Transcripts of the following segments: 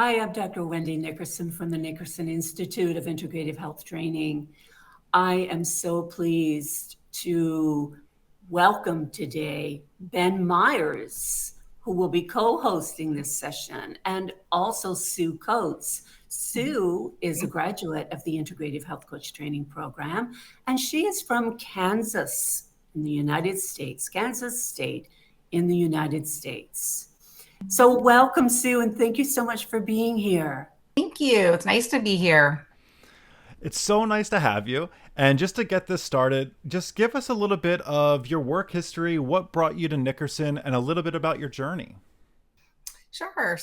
Hi, I'm Dr. Wendy Nickerson from the Nickerson Institute of Integrative Health Training. I am so pleased to welcome today Ben Myers, who will be co-hosting this session, and also Sue Coates. Sue is a graduate of the Integrative Health Coach Training Program, and she is from Kansas in the United States, Kansas State in the United States. So welcome, Sue, and thank you so much for being here. Thank you. It's nice to be here. It's so nice to have you. And just to get this started, just give us a little bit of your work history, what brought you to Nickerson, and a little bit about your journey. Sure.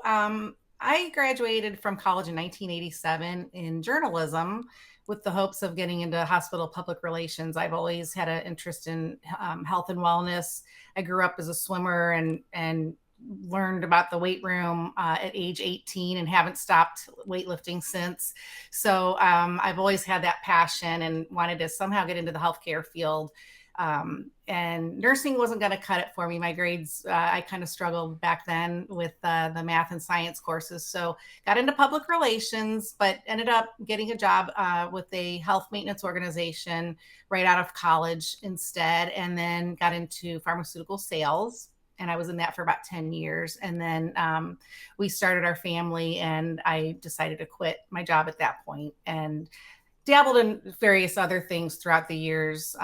I graduated from college in 1987 in journalism with the hopes of getting into hospital public relations. I've always had an interest in health and wellness. I grew up as a swimmer and learned about the weight room at age 18 and haven't stopped weightlifting since. I've always had that passion and wanted to somehow get into the healthcare field. And nursing wasn't going to cut it for me. My grades, I kind of struggled back then with the math and science courses. So got into public relations, but ended up getting a job with a health maintenance organization right out of college instead, and then got into pharmaceutical sales. And I was in that for about 10 years. And then we started our family, and I decided to quit my job at that point and dabbled in various other things throughout the years,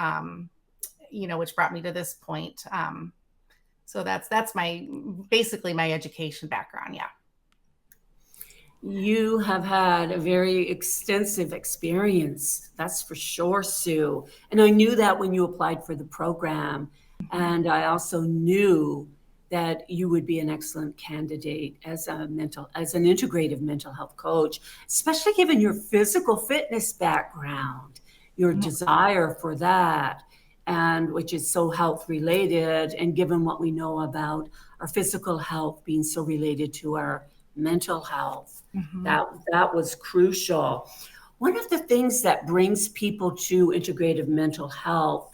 which brought me to this point. So that's basically my education background. Yeah. You have had a very extensive experience, that's for sure, Sue. And I knew that when you applied for the program. And I also knew that you would be an excellent candidate as an integrative mental health coach, especially given your physical fitness background, your desire for that, and which is so health related, and given what we know about our physical health being so related to our mental health. That was crucial. One of the things that brings people to integrative mental health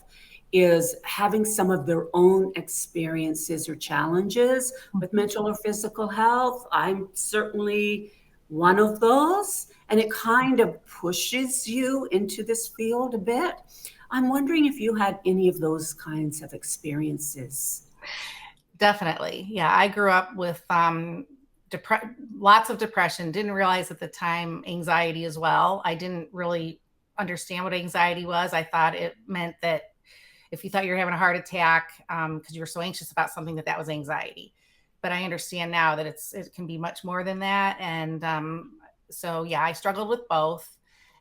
is having some of their own experiences or challenges with mental or physical health. I'm certainly one of those, and it kind of pushes you into this field a bit. I'm wondering if you had any of those kinds of experiences. Definitely. Yeah. I grew up with lots of depression, didn't realize at the time anxiety as well. I didn't really understand what anxiety was. I thought it meant that if you thought you were having a heart attack because you were so anxious about something, that was anxiety. But I understand now that it can be much more than that. And I struggled with both,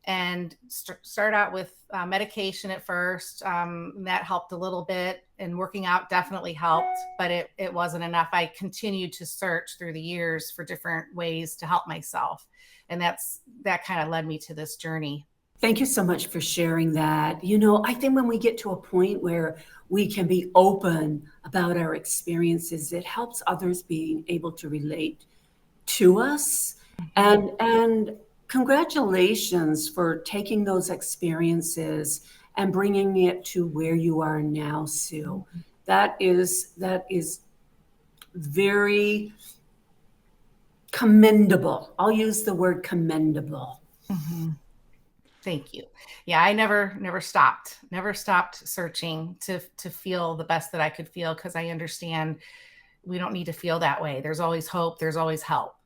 and started out with medication at first. That helped a little bit, and working out definitely helped, but it wasn't enough. I continued to search through the years for different ways to help myself. And that kind of led me to this journey. Thank you so much for sharing that. I think when we get to a point where we can be open about our experiences, it helps others being able to relate to us. And congratulations for taking those experiences and bringing it to where you are now, Sue. That is very commendable. I'll use the word commendable. Mm-hmm. Thank you. Yeah, I never stopped searching to feel the best that I could feel, because I understand we don't need to feel that way. There's always hope. There's always help.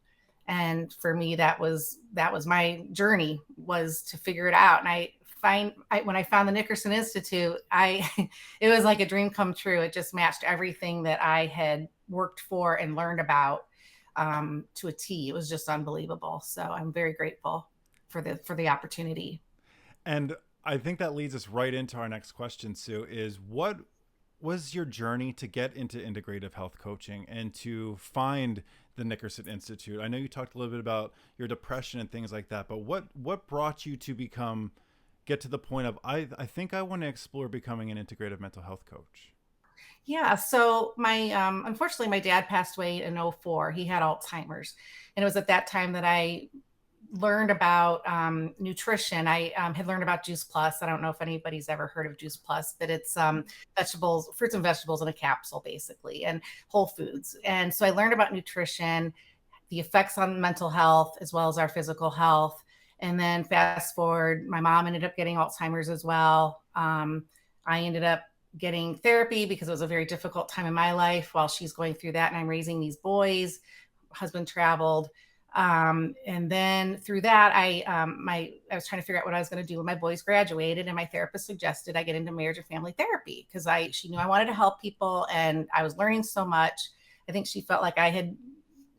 And for me, that was my journey, was to figure it out. And when I found the Nickerson Institute, it was like a dream come true. It just matched everything that I had worked for and learned about to a T. It was just unbelievable. So I'm very grateful for the opportunity. And I think that leads us right into our next question, Sue, is what was your journey to get into integrative health coaching and to find the Nickerson Institute? I know you talked a little bit about your depression and things like that, but what brought you to get to the point of, I think I want to explore becoming an integrative mental health coach? Yeah. So unfortunately, my dad passed away in 2004. He had Alzheimer's. And it was at that time that I learned about nutrition. I had learned about Juice Plus. I don't know if anybody's ever heard of Juice Plus, but it's fruits and vegetables in a capsule, basically, and whole foods. And so I learned about nutrition, the effects on mental health as well as our physical health. And then fast forward, my mom ended up getting Alzheimer's as well. I ended up getting therapy because it was a very difficult time in my life while she's going through that, and I'm raising these boys. Husband traveled. And then through that, I was trying to figure out what I was going to do when my boys graduated, and my therapist suggested I get into marriage and family therapy because she knew I wanted to help people, and I was learning so much. I think she felt like I had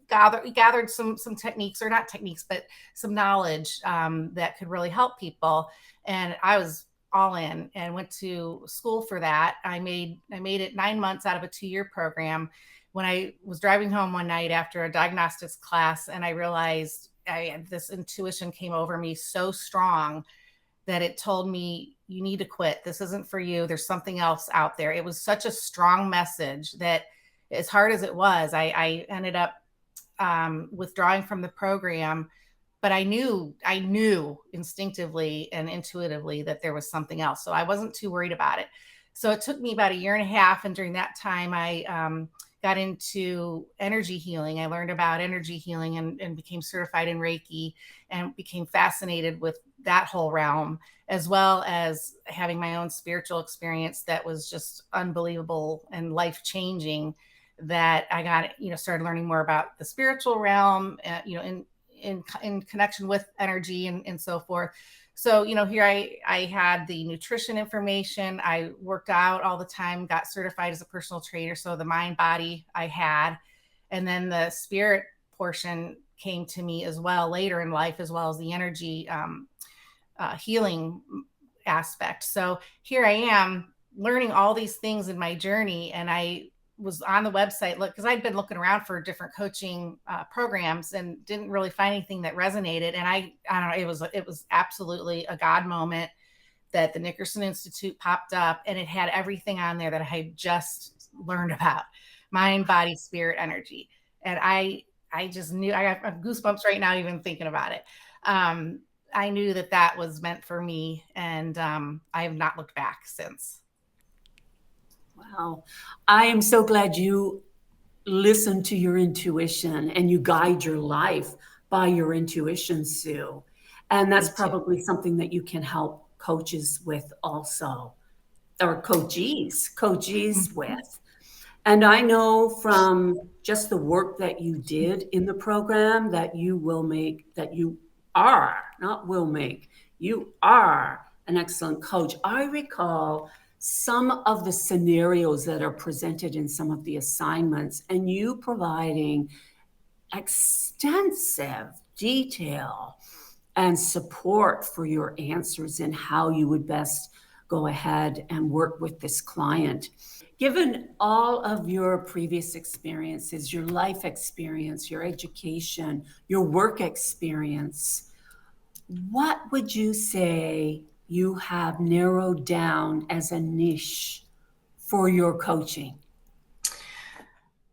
gathered some techniques, or not techniques, but some knowledge that could really help people. And I was all in and went to school for that. I made it 9 months out of a 2-year program. When I was driving home one night after a diagnostics class, and I realized this intuition came over me so strong that it told me, you need to quit. This isn't for you. There's something else out there. It was such a strong message that, as hard as it was, I ended up withdrawing from the program. But I knew instinctively and intuitively that there was something else. So I wasn't too worried about it. So it took me about 1.5 years. And during that time, I got into energy healing. I learned about energy healing and became certified in Reiki, and became fascinated with that whole realm, as well as having my own spiritual experience that was just unbelievable and life-changing, that I got, started learning more about the spiritual realm, in connection with energy and so forth. So, here I had the nutrition information. I worked out all the time, got certified as a personal trainer. So the mind, body I had, and then the spirit portion came to me as well later in life, as well as the energy healing aspect. So here I am learning all these things in my journey. And I was on the website, because I'd been looking around for different coaching programs and didn't really find anything that resonated. And I don't know, it was absolutely a God moment that the Nickerson Institute popped up, and it had everything on there that I had just learned about: mind, body, spirit, energy. And I just knew, I got goosebumps right now even thinking about it. I knew that was meant for me, and I have not looked back since. Wow. I am so glad you listen to your intuition and you guide your life by your intuition, Sue. And that's probably something that you can help coaches with also, or coachees with. And I know from just the work that you did in the program that you are an excellent coach. I recall some of the scenarios that are presented in some of the assignments, and you providing extensive detail and support for your answers and how you would best go ahead and work with this client. Given all of your previous experiences, your life experience, your education, your work experience, what would you say you have narrowed down as a niche for your coaching?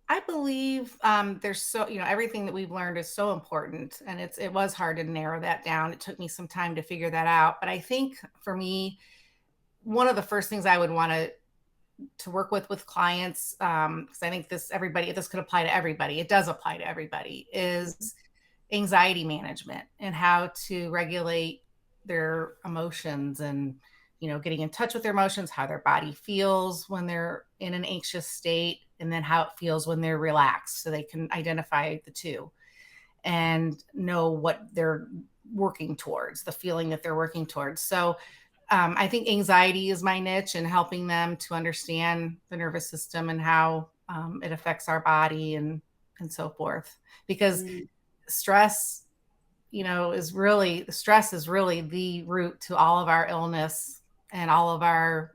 I believe there's everything that we've learned is so important, and it was hard to narrow that down. It took me some time to figure that out. But I think for me, one of the first things I would want to work with clients, because I think this could apply to everybody. It does apply to everybody, is anxiety management and how to regulate their emotions, and getting in touch with their emotions, how their body feels when they're in an anxious state, and then how it feels when they're relaxed, so they can identify the two and know what they're working towards, the feeling that they're working towards. So I think anxiety is my niche, and helping them to understand the nervous system and how it affects our body and so forth. Because stress, is really the root to all of our illness and all of our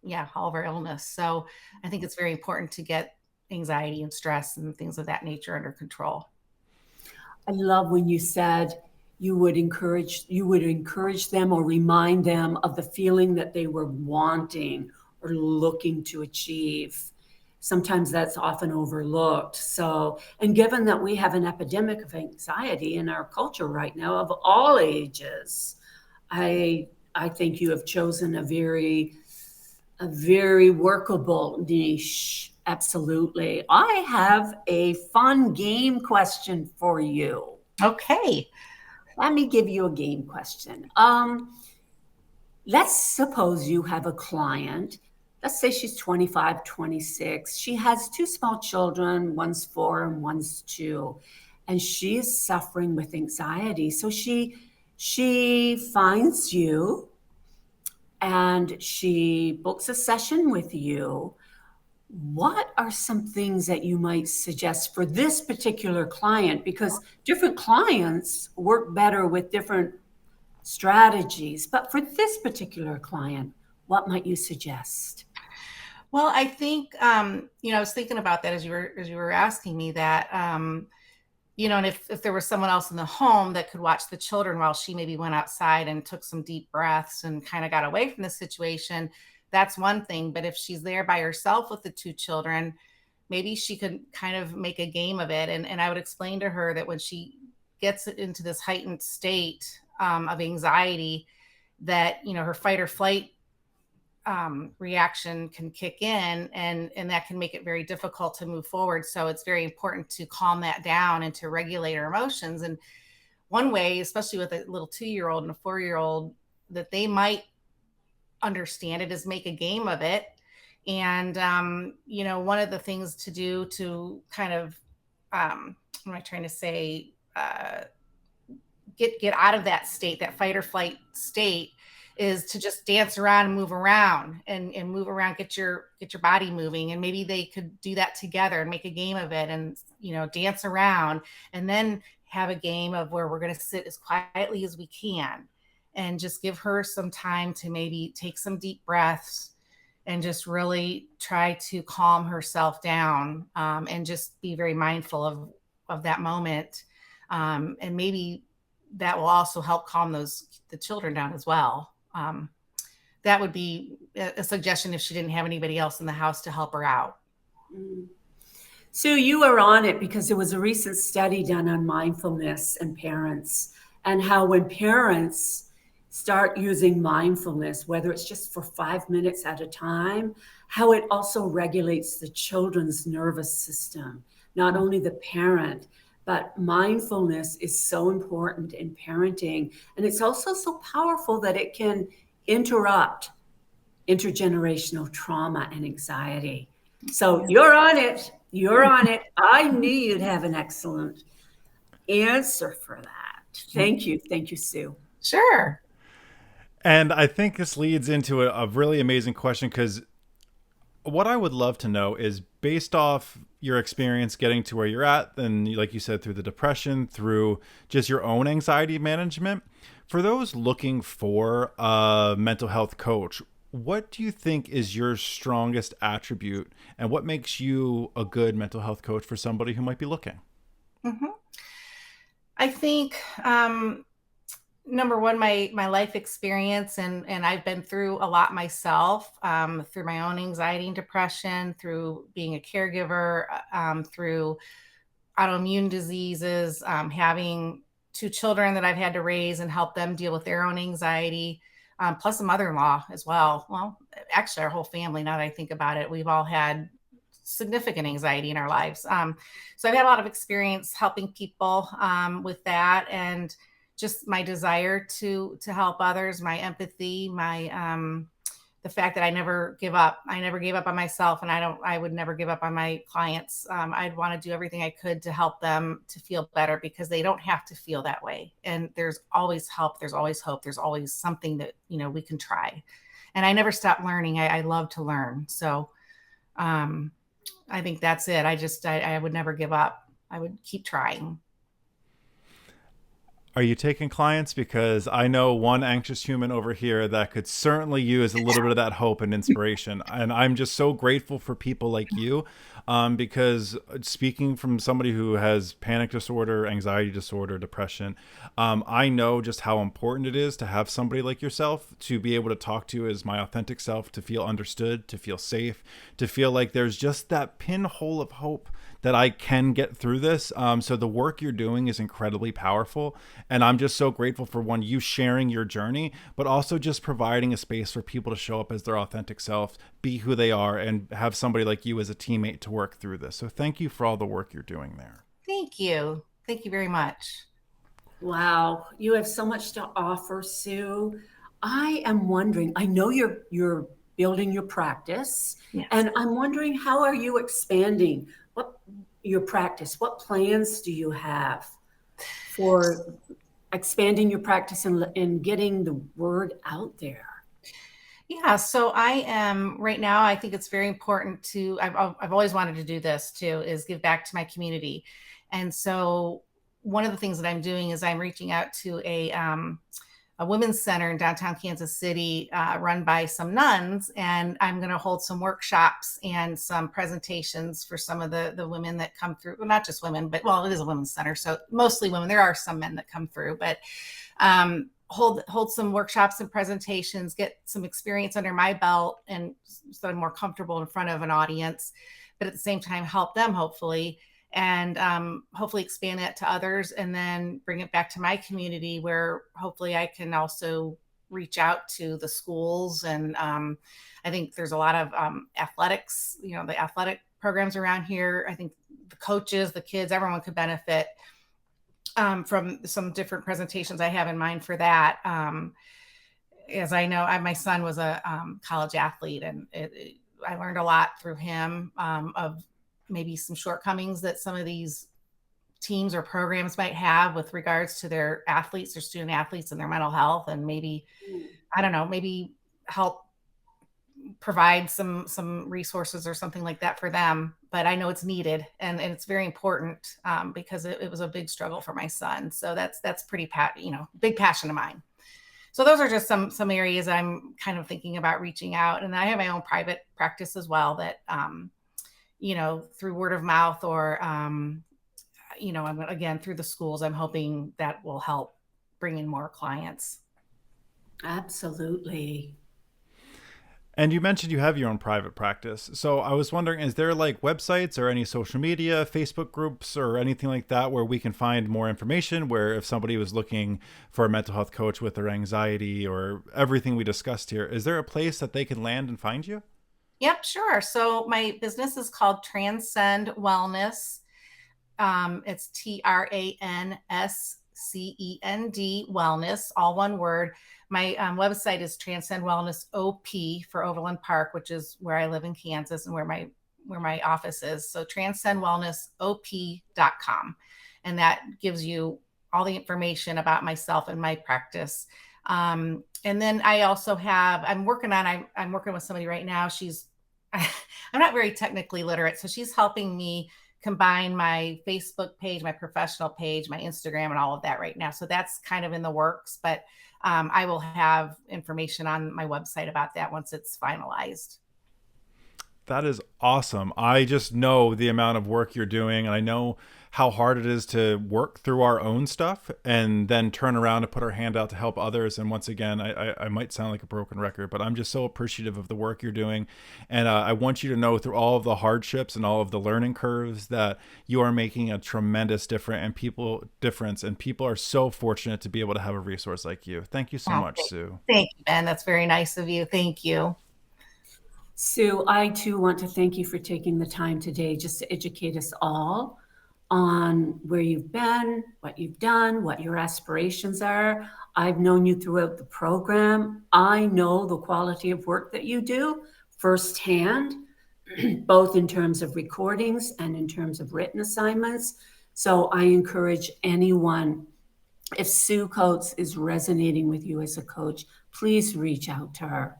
illness. So I think it's very important to get anxiety and stress and things of that nature under control. I love when you said you would encourage them or remind them of the feeling that they were wanting or looking to achieve. Sometimes that's often overlooked. So, and given that we have an epidemic of anxiety in our culture right now of all ages, I think you have chosen a very workable niche Absolutely. I have a fun game question for you. Okay. Let me give you a game question. Let's suppose you have a client. Let's say she's 25, 26. She has two small children, one's 4 and one's 2, and she is suffering with anxiety. So she finds you and she books a session with you. What are some things that you might suggest for this particular client? Because different clients work better with different strategies. But for this particular client, what might you suggest? Well, I think I was thinking about that as you were asking me that. And if there was someone else in the home that could watch the children while she maybe went outside and took some deep breaths and kind of got away from the situation, that's one thing. But if she's there by herself with the two children, maybe she could kind of make a game of it. And I would explain to her that when she gets into this heightened state of anxiety, that, her fight or flight reaction can kick in, and that can make it very difficult to move forward. So it's very important to calm that down and to regulate our emotions. And one way, especially with a little 2-year-old and a 4-year-old, that they might understand it is make a game of it. And one of the things to do to kind of what am I trying to say, get out of that state, that fight or flight state, is to just dance around and move around and move around, get your body moving. And maybe they could do that together and make a game of it, and dance around, and then have a game of where we're going to sit as quietly as we can and just give her some time to maybe take some deep breaths and just really try to calm herself down, and just be very mindful of that moment. And maybe that will also help calm the children down as well. That would be a suggestion if she didn't have anybody else in the house to help her out. So you are on it because there was a recent study done on mindfulness and parents, and how when parents start using mindfulness, whether it's just for 5 minutes at a time, how it also regulates the children's nervous system, not only the parent, but mindfulness is so important in parenting. And it's also so powerful that it can interrupt intergenerational trauma and anxiety. So you're on it. You're on it. I knew you'd have an excellent answer for that. Thank you. Thank you, Sue. Sure. And I think this leads into a really amazing question, because what I would love to know is, based off your experience getting to where you're at, and like you said, through the depression, through just your own anxiety management, for those looking for a mental health coach, what do you think is your strongest attribute, and what makes you a good mental health coach for somebody who might be looking? Mm-hmm. I think, number one, my life experience, and I've been through a lot myself, through my own anxiety and depression, through being a caregiver, through autoimmune diseases, having 2 children that I've had to raise and help them deal with their own anxiety, plus a mother-in-law as well. Well, actually, our whole family, now that I think about it, we've all had significant anxiety in our lives. So I've had a lot of experience helping people with that, and just my desire to help others, my empathy, my the fact that I never give up. I never gave up on myself, and I would never give up on my clients. I'd want to do everything I could to help them to feel better, because they don't have to feel that way. And there's always help. There's always hope. There's always something that, we can try. And I never stop learning. I love to learn. So I think that's it. I would never give up. I would keep trying. Are you taking clients? Because I know one anxious human over here that could certainly use a little bit of that hope and inspiration. And I'm just so grateful for people like you, because speaking from somebody who has panic disorder, anxiety disorder, depression, I know just how important it is to have somebody like yourself to be able to talk to as my authentic self, to feel understood, to feel safe, to feel like there's just that pinhole of hope that I can get through this. So the work you're doing is incredibly powerful. And I'm just so grateful for one, you sharing your journey, but also just providing a space for people to show up as their authentic self, be who they are, and have somebody like you as a teammate to work through this. So thank you for all the work you're doing there. Thank you. Thank you very much. Wow, you have so much to offer, Sue. I am wondering, I know you're building your practice, Yes. and I'm wondering how are you expanding what your practice? What plans do you have for expanding your practice and getting the word out there? Yeah, so I am right now. I think it's very important to. I've always wanted to do this too, is give back to my community, and so one of the things that I'm doing is I'm reaching out to a women's center in downtown Kansas City, run by some nuns, and I'm going to hold some workshops and some presentations for some of the women that come through. Well, not just women, but well, it is a women's center, so mostly women. There are some men that come through, but hold some workshops and presentations, get some experience under my belt, and so I'm more comfortable in front of an audience, but at the same time help them hopefully, and hopefully expand that to others, and then bring it back to my community where hopefully I can also reach out to the schools. And I think there's a lot of athletics, the athletic programs around here. I think the coaches, the kids, everyone could benefit from some different presentations I have in mind for that. As I know, my son was a college athlete, and I learned a lot through him of maybe some shortcomings that some of these teams or programs might have with regards to their athletes, their student athletes, and their mental health, and maybe, I don't know, maybe help provide some resources or something like that for them. But I know it's needed, and it's very important because it was a big struggle for my son. So that's pretty big passion of mine. So those are just some areas I'm kind of thinking about reaching out. And I have my own private practice as well that through word of mouth, or I'm again through the schools, I'm hoping that will help bring in more clients. Absolutely. And you mentioned you have your own private practice. So I was wondering, is there like websites or any social media, Facebook groups, or anything like that where we can find more information? Where if somebody was looking for a mental health coach with their anxiety or everything we discussed here, is there a place that they can land and find you? Yep, sure. So my business is called Transcend Wellness. It's TRANSCEND Wellness, all one word. My website is Transcend Wellness OP for Overland Park, which is where I live in Kansas and where my office is. So transcendwellnessop.com. And that gives you all the information about myself and my practice. And then I also I'm working with somebody right now. I'm not very technically literate, so she's helping me combine my Facebook page, my professional page, my Instagram, and all of that right now. So that's kind of in the works, but I will have information on my website about that once it's finalized. That is awesome. I just know the amount of work you're doing, and I know how hard it is to work through our own stuff and then turn around and put our hand out to help others. And once again, I might sound like a broken record, but I'm just so appreciative of the work you're doing. And I want you to know through all of the hardships and all of the learning curves that you are making a tremendous difference. And people are so fortunate to be able to have a resource like you. Thank you so much, Sue. Thank you, Ben. That's very nice of you. Thank you. Sue, I too want to thank you for taking the time today just to educate us all on where you've been, what you've done, what your aspirations are. I've known you throughout the program. I know the quality of work that you do firsthand, both in terms of recordings and in terms of written assignments. So I encourage anyone, if Sue Coates is resonating with you as a coach, please reach out to her.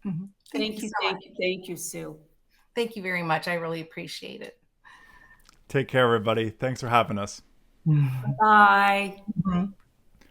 Mm-hmm. Thank you, Sue. Thank you very much. I really appreciate it. Take care, everybody. Thanks for having us. Bye. Mm-hmm.